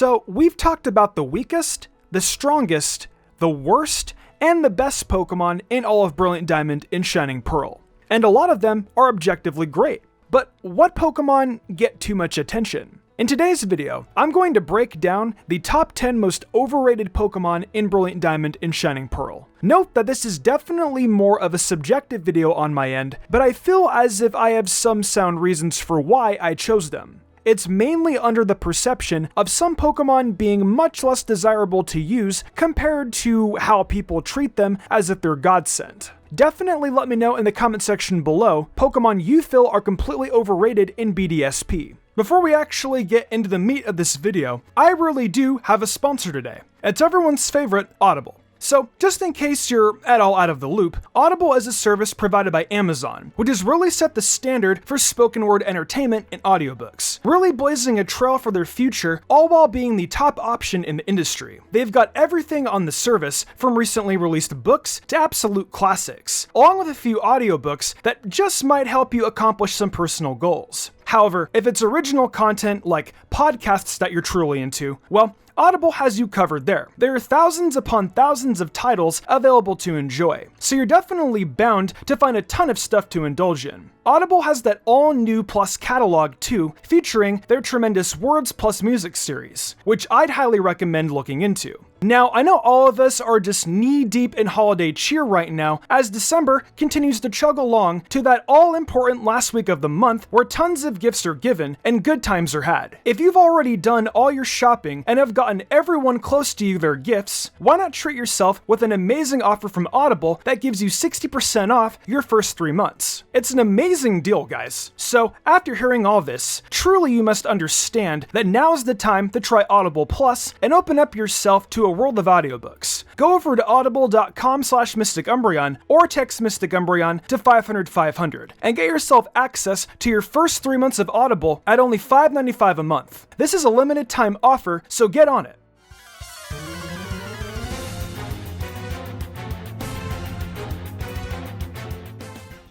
So we've talked about the weakest, the strongest, the worst, and the best Pokemon in all of Brilliant Diamond and Shining Pearl. And a lot of them are objectively great. But what Pokemon get too much attention? In today's video, I'm going to break down the top 10 most overrated Pokemon in Brilliant Diamond and Shining Pearl. Note that this is definitely more of a subjective video on my end, but I feel as if I have some sound reasons for why I chose them. It's mainly under the perception of some Pokemon being much less desirable to use compared to how people treat them as if they're godsent. Definitely let me know in the comment section below Pokemon you feel are completely overrated in BDSP. Before we actually get into the meat of this video, I really do have a sponsor today. It's everyone's favorite, Audible. So, just in case you're at all out of the loop, Audible is a service provided by Amazon, which has really set the standard for spoken word entertainment and audiobooks, really blazing a trail for their future, all while being the top option in the industry. They've got everything on the service, from recently released books to absolute classics, along with a few audiobooks that just might help you accomplish some personal goals. However, if it's original content like podcasts that you're truly into, well, Audible has you covered there. There are thousands upon thousands of titles available to enjoy, so you're definitely bound to find a ton of stuff to indulge in. Audible has that all-new Plus catalog too, featuring their tremendous Words Plus Music series, which I'd highly recommend looking into. Now, I know all of us are just knee-deep in holiday cheer right now, as December continues to chug along to that all-important last week of the month where tons of gifts are given and good times are had. If you've already done all your shopping and have gotten everyone close to you their gifts, why not treat yourself with an amazing offer from Audible that gives you 60% off your first 3 months? It's an amazing deal, guys. So, after hearing all this, truly you must understand that now is the time to try Audible Plus and open up yourself to a world of audiobooks. Go over to audible.com/MysticUmbreon or text Mystic Umbreon to 500-500 and get yourself access to your first 3 months of Audible at only $5.95 a month. This is a limited time offer, so get on it.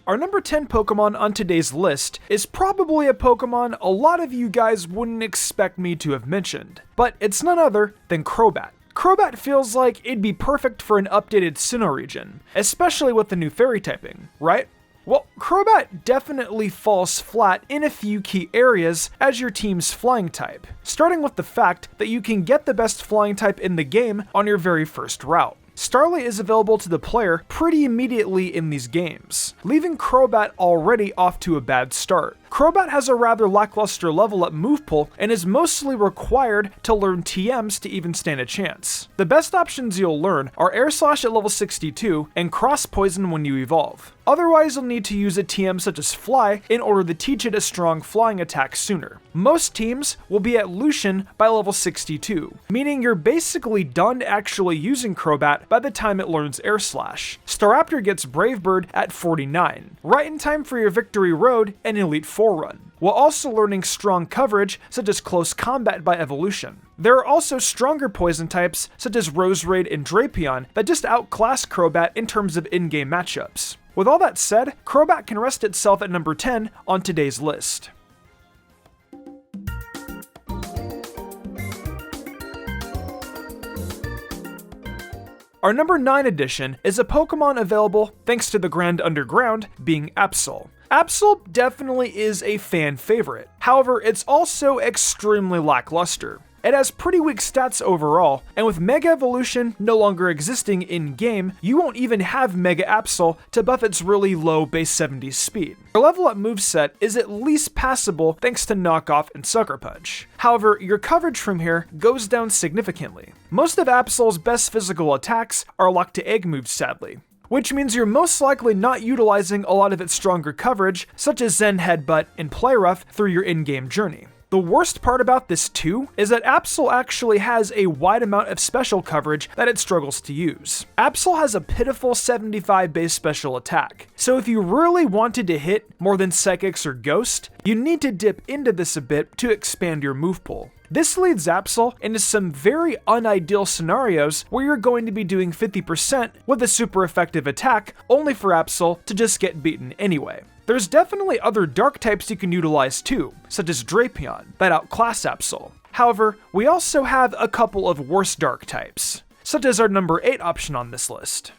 Our number 10 Pokemon on today's list is probably a Pokemon a lot of you guys wouldn't expect me to have mentioned, but it's none other than Crobat. Crobat feels like it'd be perfect for an updated Sinnoh region, especially with the new fairy typing, right? Well, Crobat definitely falls flat in a few key areas as your team's flying type, starting with the fact that you can get the best flying type in the game on your very first route. Starly is available to the player pretty immediately in these games, leaving Crobat already off to a bad start. Crobat has a rather lackluster level up move pool and is mostly required to learn TMs to even stand a chance. The best options you'll learn are Air Slash at level 62 and Cross Poison when you evolve. Otherwise, you'll need to use a TM such as Fly in order to teach it a strong flying attack sooner. Most teams will be at Lucian by level 62, meaning you're basically done actually using Crobat by the time it learns Air Slash. Staraptor gets Brave Bird at 49, right in time for your Victory Road and Elite Four run, while also learning strong coverage such as Close Combat by evolution. There are also stronger poison types such as Roserade and Drapion that just outclass Crobat in terms of in-game matchups. With all that said, Crobat can rest itself at number 10 on today's list. Our number 9 addition is a Pokemon available thanks to the Grand Underground being Absol. Absol definitely is a fan favorite, however it's also extremely lackluster. It has pretty weak stats overall, and with Mega Evolution no longer existing in-game, you won't even have Mega Absol to buff its really low base 70 speed. Your level up moveset is at least passable thanks to Knock Off and Sucker Punch. However, your coverage from here goes down significantly. Most of Absol's best physical attacks are locked to egg moves, sadly, which means you're most likely not utilizing a lot of its stronger coverage, such as Zen Headbutt and Play Rough through your in-game journey. The worst part about this too is that Absol actually has a wide amount of special coverage that it struggles to use. Absol has a pitiful 75 base special attack, so if you really wanted to hit more than Psychics or Ghost, you need to dip into this a bit to expand your move pool. This leads Absol into some very unideal scenarios where you're going to be doing 50% with a super effective attack, only for Absol to just get beaten anyway. There's definitely other dark types you can utilize too, such as Drapion, that outclass Absol. However, we also have a couple of worse dark types, such as our number 8 option on this list.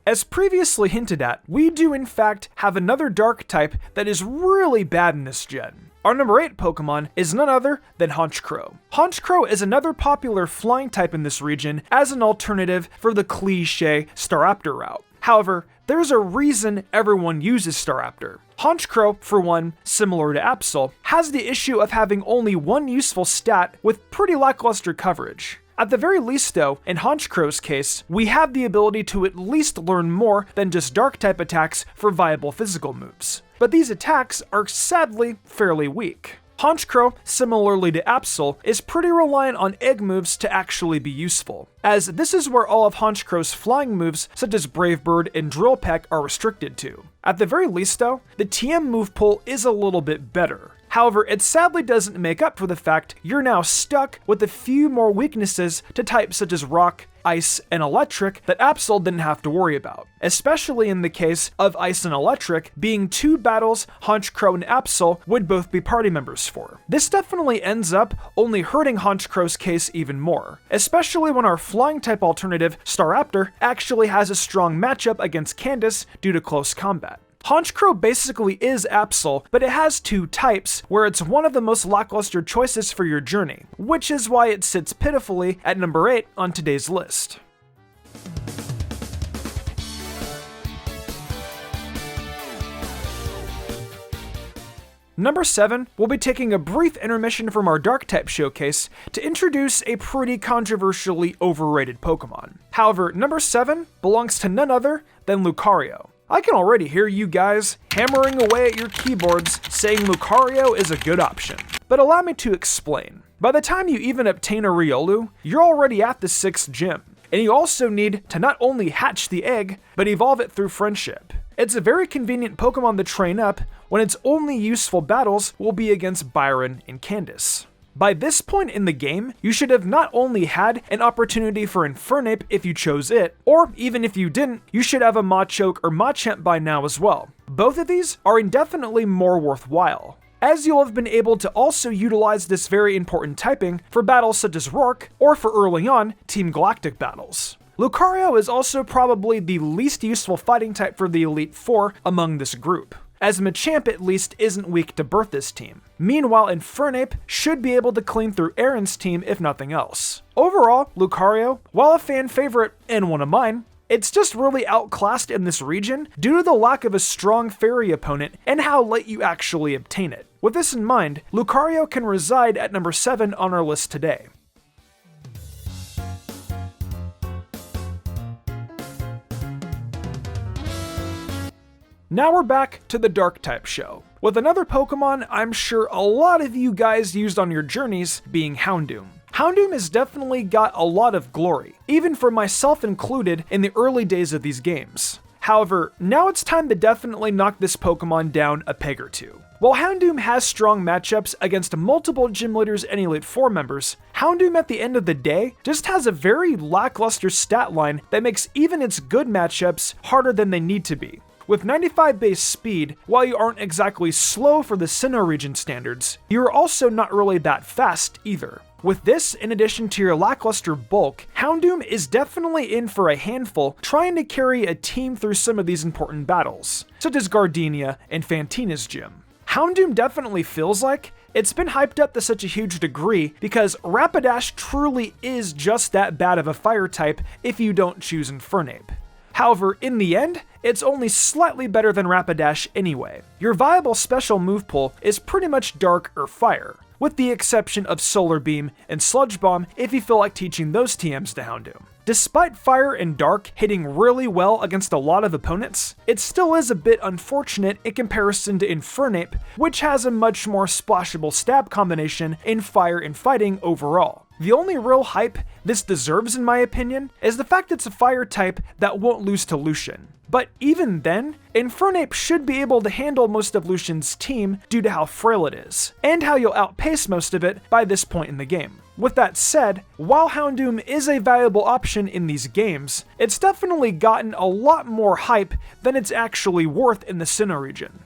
As previously hinted at, we do in fact have another dark type that is really bad in this gen. Our number 8 Pokemon is none other than Haunch Crow. Haunch Crow is another popular flying type in this region as an alternative for the cliché Staraptor route. However, there's a reason everyone uses Staraptor. Haunch Crow, for one, similar to Absol, has the issue of having only one useful stat with pretty lackluster coverage. At the very least though, in Haunch Crow's case, we have the ability to at least learn more than just dark-type attacks for viable physical moves. But these attacks are sadly fairly weak. Haunch Crow, similarly to Absol, is pretty reliant on egg moves to actually be useful, as this is where all of Haunch Crow's flying moves such as Brave Bird and Drill Peck are restricted to. At the very least though, the TM move pool is a little bit better. However, it sadly doesn't make up for the fact you're now stuck with a few more weaknesses to types such as Rock, Ice, and Electric that Absol didn't have to worry about, especially in the case of Ice and Electric being two battles Haunch Crow and Absol would both be party members for. This definitely ends up only hurting Haunch Crow's case even more, especially when our flying type alternative, Staraptor, actually has a strong matchup against Candace due to close combat. Haunch Crow basically is Absol, but it has two types, where it's one of the most lackluster choices for your journey, which is why it sits pitifully at number 8 on today's list. Number 7, we'll be taking a brief intermission from our Dark-type showcase to introduce a pretty controversially overrated Pokemon. However, number 7 belongs to none other than Lucario. I can already hear you guys hammering away at your keyboards saying Lucario is a good option. But allow me to explain. By the time you even obtain a Riolu, you're already at the 6th gym, and you also need to not only hatch the egg, but evolve it through friendship. It's a very convenient Pokemon to train up when its only useful battles will be against Byron and Candace. By this point in the game, you should have not only had an opportunity for Infernape if you chose it, or even if you didn't, you should have a Machoke or Machamp by now as well. Both of these are indefinitely more worthwhile, as you'll have been able to also utilize this very important typing for battles such as Rourke, or for early on, Team Galactic battles. Lucario is also probably the least useful fighting type for the Elite Four among this group, as Machamp at least isn't weak to Bertha's team. Meanwhile, Infernape should be able to clean through Aaron's team if nothing else. Overall, Lucario, while a fan favorite and one of mine, it's just really outclassed in this region due to the lack of a strong fairy opponent and how late you actually obtain it. With this in mind, Lucario can reside at number 7 on our list today. Now we're back to the Dark-type show, with another Pokemon I'm sure a lot of you guys used on your journeys being Houndoom. Houndoom has definitely got a lot of glory, even for myself included in the early days of these games. However, now it's time to definitely knock this Pokemon down a peg or two. While Houndoom has strong matchups against multiple gym leaders and Elite Four members, Houndoom at the end of the day just has a very lackluster stat line that makes even its good matchups harder than they need to be. With 95 base speed, while you aren't exactly slow for the Sinnoh region standards, you're also not really that fast either. With this, in addition to your lackluster bulk, Houndoom is definitely in for a handful trying to carry a team through some of these important battles, such as Gardenia and Fantina's gym. Houndoom definitely feels like it's been hyped up to such a huge degree because Rapidash truly is just that bad of a fire type if you don't choose Infernape. However, in the end, it's only slightly better than Rapidash anyway. Your viable special move pool is pretty much Dark or Fire, with the exception of Solar Beam and Sludge Bomb if you feel like teaching those TMs to Houndoom. Despite Fire and Dark hitting really well against a lot of opponents, it still is a bit unfortunate in comparison to Infernape, which has a much more splashable stab combination in Fire and Fighting overall. The only real hype this deserves, in my opinion, is the fact it's a fire type that won't lose to Lucian. But even then, Infernape should be able to handle most of Lucian's team due to how frail it is, and how you'll outpace most of it by this point in the game. With that said, while Houndoom is a valuable option in these games, it's definitely gotten a lot more hype than it's actually worth in the Sinnoh region.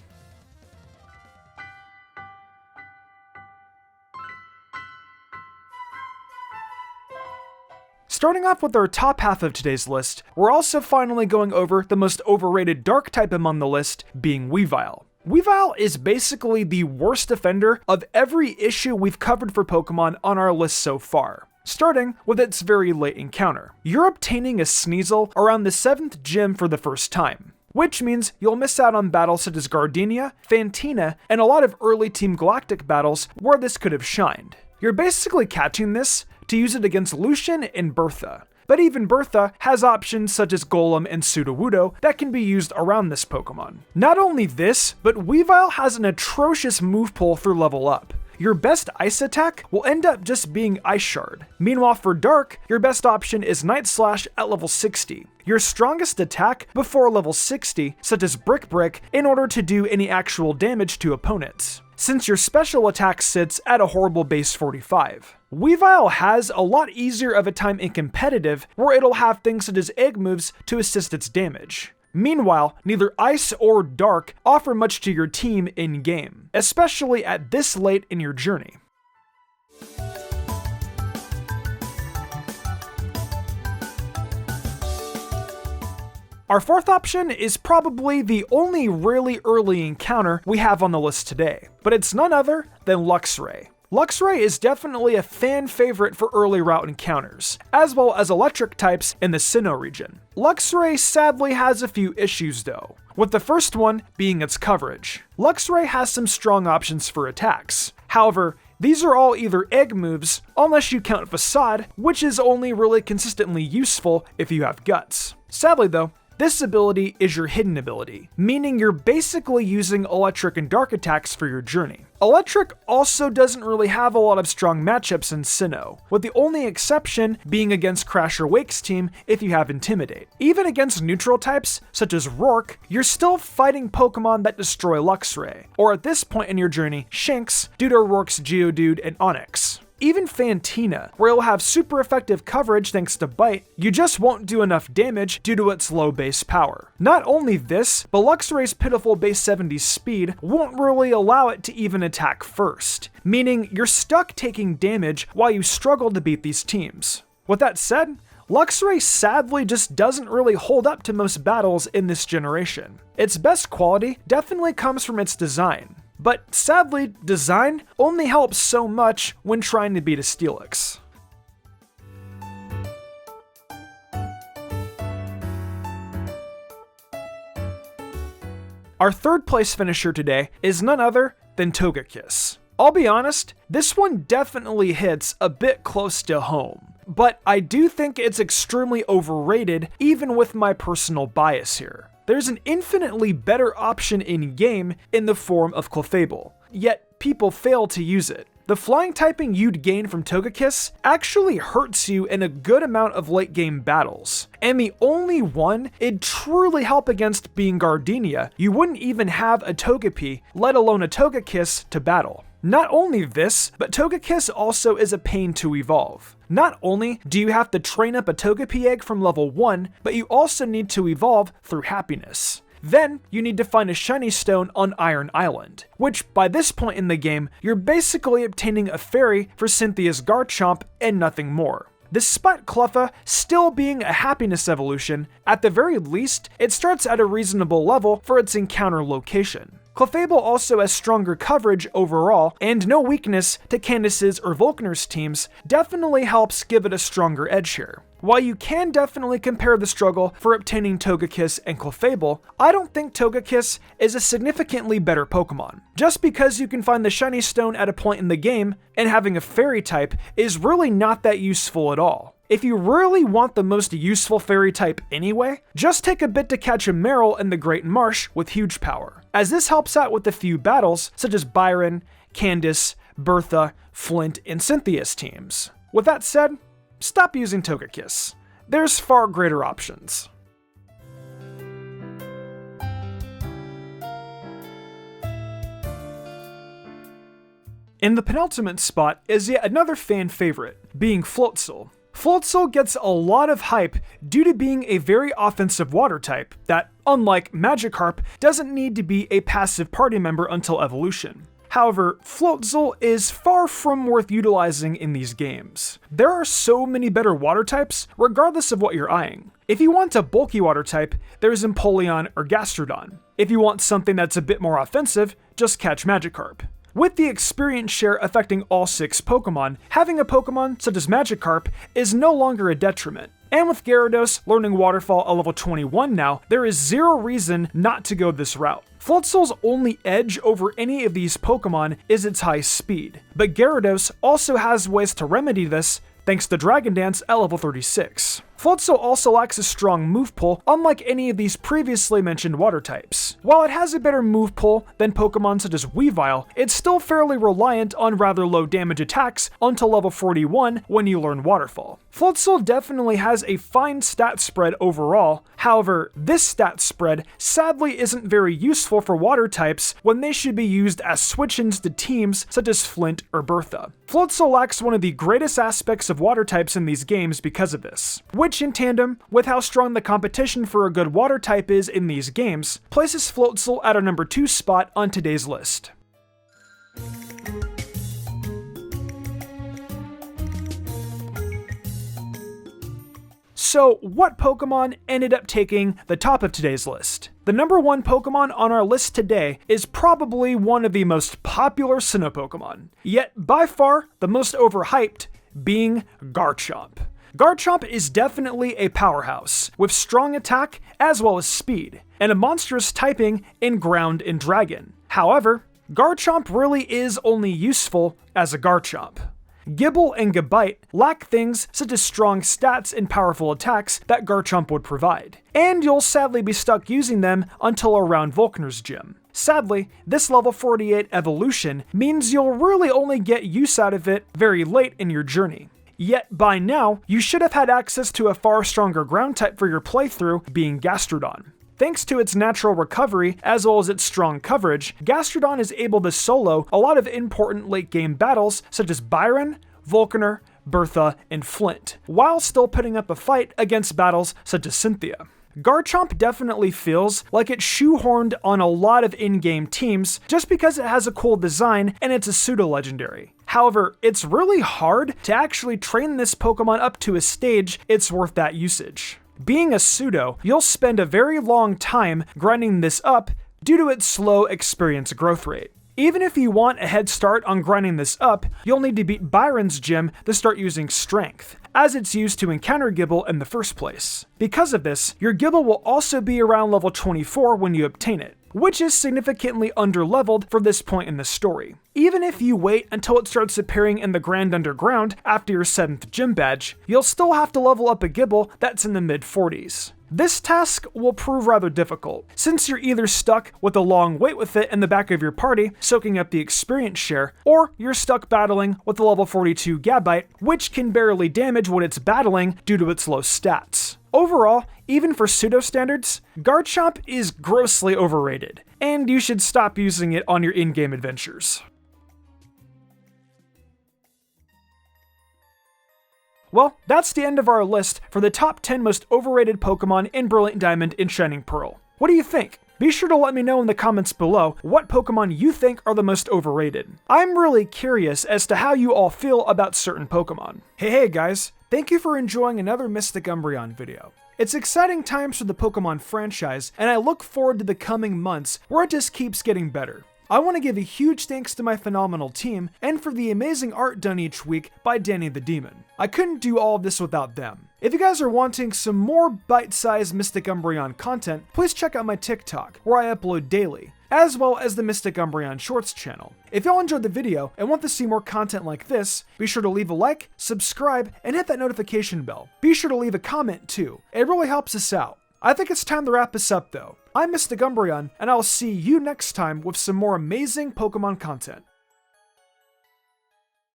Starting off with our top half of today's list, we're also finally going over the most overrated dark type among the list, being Weevil. Weevil is basically the worst defender of every issue we've covered for Pokemon on our list so far, starting with its very late encounter. You're obtaining a Sneasel around the 7th gym for the first time, which means you'll miss out on battles such as Gardenia, Fantina, and a lot of early Team Galactic battles where this could have shined. You're basically catching this to use it against Lucian and Bertha. But even Bertha has options such as Golem and Sudowoodo that can be used around this Pokemon. Not only this, but Weevil has an atrocious move pool through level up. Your best ice attack will end up just being Ice Shard. Meanwhile for Dark, your best option is Night Slash at level 60. Your strongest attack before level 60, such as Brick Brick, in order to do any actual damage to opponents, since your special attack sits at a horrible base 45. Weevil has a lot easier of a time in competitive, where it'll have things such as egg moves to assist its damage. Meanwhile, neither Ice or Dark offer much to your team in-game, especially at this late in your journey. Our fourth option is probably the only really early encounter we have on the list today, but it's none other than Luxray. Luxray is definitely a fan favorite for early route encounters, as well as electric types in the Sinnoh region. Luxray sadly has a few issues though, with the first one being its coverage. Luxray has some strong options for attacks. However, these are all either egg moves, unless you count Facade, which is only really consistently useful if you have Guts. Sadly though, this ability is your hidden ability, meaning you're basically using electric and dark attacks for your journey. Electric also doesn't really have a lot of strong matchups in Sinnoh, with the only exception being against Crasher Wake's team if you have Intimidate. Even against neutral types, such as Rourke, you're still fighting Pokemon that destroy Luxray, or at this point in your journey, Shinx, due to Rourke's Geodude and Onix. Even Fantina, where it'll have super effective coverage thanks to Bite, you just won't do enough damage due to its low base power. Not only this, but Luxray's pitiful base 70 speed won't really allow it to even attack first, meaning you're stuck taking damage while you struggle to beat these teams. With that said, Luxray sadly just doesn't really hold up to most battles in this generation. Its best quality definitely comes from its design. But sadly, design only helps so much when trying to beat a Steelix. Our third place finisher today is none other than Togekiss. I'll be honest, this one definitely hits a bit close to home, but I do think it's extremely overrated even with my personal bias here. There's an infinitely better option in-game in the form of Clefable, yet people fail to use it. The flying typing you'd gain from Togekiss actually hurts you in a good amount of late game battles, and the only one it'd truly help against being Gardenia. You wouldn't even have a Togepi, let alone a Togekiss, to battle. Not only this, but Togekiss also is a pain to evolve. Not only do you have to train up a Togepi egg from level 1, but you also need to evolve through happiness. Then, you need to find a shiny stone on Iron Island, which by this point in the game, you're basically obtaining a fairy for Cynthia's Garchomp and nothing more. Despite Cleffa still being a happiness evolution, at the very least, it starts at a reasonable level for its encounter location. Clefable also has stronger coverage overall, and no weakness to Candace's or Volkner's teams definitely helps give it a stronger edge here. While you can definitely compare the struggle for obtaining Togekiss and Clefable, I don't think Togekiss is a significantly better Pokemon. Just because you can find the shiny stone at a point in the game, and having a fairy type is really not that useful at all. If you really want the most useful fairy type anyway, just take a bit to catch a Marill in the Great Marsh with huge power, as this helps out with a few battles such as Byron, Candace, Bertha, Flint, and Cynthia's teams. With that said, stop using Togekiss. There's far greater options. In the penultimate spot is yet another fan favorite, being Floatzel. Floatzel gets a lot of hype due to being a very offensive water type that, unlike Magikarp, doesn't need to be a passive party member until evolution. However, Floatzel is far from worth utilizing in these games. There are so many better water types, regardless of what you're eyeing. If you want a bulky water type, there's Empoleon or Gastrodon. If you want something that's a bit more offensive, just catch Magikarp. With the experience share affecting all 6 Pokemon, having a Pokemon such as Magikarp is no longer a detriment. And with Gyarados learning Waterfall at level 21 now, there is zero reason not to go this route. Floatzel's only edge over any of these Pokemon is its high speed, but Gyarados also has ways to remedy this thanks to Dragon Dance at level 36. Floatzel also lacks a strong move pull, unlike any of these previously mentioned water types. While it has a better move pull than Pokemon such as Weevil, it's still fairly reliant on rather low damage attacks until level 41 when you learn Waterfall. Floatzel definitely has a fine stat spread overall, however, this stat spread sadly isn't very useful for water types when they should be used as switch-ins to teams such as Flint or Bertha. Floatzel lacks one of the greatest aspects of water types in these games because of this, which in tandem with how strong the competition for a good water type is in these games, places Floatzel at our number 2 spot on today's list. So, what Pokemon ended up taking the top of today's list? The number 1 Pokemon on our list today is probably one of the most popular Sinnoh Pokemon, yet by far the most overhyped, being Garchomp. Garchomp is definitely a powerhouse, with strong attack as well as speed, and a monstrous typing in Ground and Dragon. However, Garchomp really is only useful as a Garchomp. Gible and Gabite lack things such as strong stats and powerful attacks that Garchomp would provide, and you'll sadly be stuck using them until around Volkner's Gym. Sadly, this level 48 evolution means you'll really only get use out of it very late in your journey. Yet by now, you should have had access to a far stronger ground type for your playthrough, being Gastrodon. Thanks to its natural recovery as well as its strong coverage, Gastrodon is able to solo a lot of important late game battles such as Byron, Volkner, Bertha, and Flint, while still putting up a fight against battles such as Cynthia. Garchomp definitely feels like it's shoehorned on a lot of in-game teams just because it has a cool design and it's a pseudo-legendary. However, it's really hard to actually train this Pokemon up to a stage it's worth that usage. Being a pseudo, you'll spend a very long time grinding this up due to its slow experience growth rate. Even if you want a head start on grinding this up, you'll need to beat Byron's gym to start using Strength, as it's used to encounter Gible in the first place. Because of this, your Gible will also be around level 24 when you obtain it, which is significantly underleveled for this point in the story. Even if you wait until it starts appearing in the Grand Underground after your 7th gym badge, you'll still have to level up a Gible that's in the mid-40s. This task will prove rather difficult, since you're either stuck with a long wait with it in the back of your party, soaking up the experience share, or you're stuck battling with the level 42 Gabite, which can barely damage what it's battling due to its low stats. Overall, even for pseudo standards, Garchomp is grossly overrated, and you should stop using it on your in-game adventures. Well, that's the end of our list for the top 10 most overrated Pokemon in Brilliant Diamond and Shining Pearl. What do you think? Be sure to let me know in the comments below what Pokemon you think are the most overrated. I'm really curious as to how you all feel about certain Pokemon. Hey guys, thank you for enjoying another Mystic Umbreon video. It's exciting times for the Pokemon franchise, and I look forward to the coming months where it just keeps getting better. I want to give a huge thanks to my phenomenal team, and for the amazing art done each week by Danny the Demon. I couldn't do all of this without them. If you guys are wanting some more bite-sized Mystic Umbreon content, please check out my TikTok, where I upload daily, as well as the Mystic Umbreon Shorts channel. If y'all enjoyed the video and want to see more content like this, be sure to leave a like, subscribe, and hit that notification bell. Be sure to leave a comment too. It really helps us out. I think it's time to wrap this up though. I'm Mystic Umbreon, and I'll see you next time with some more amazing Pokemon content.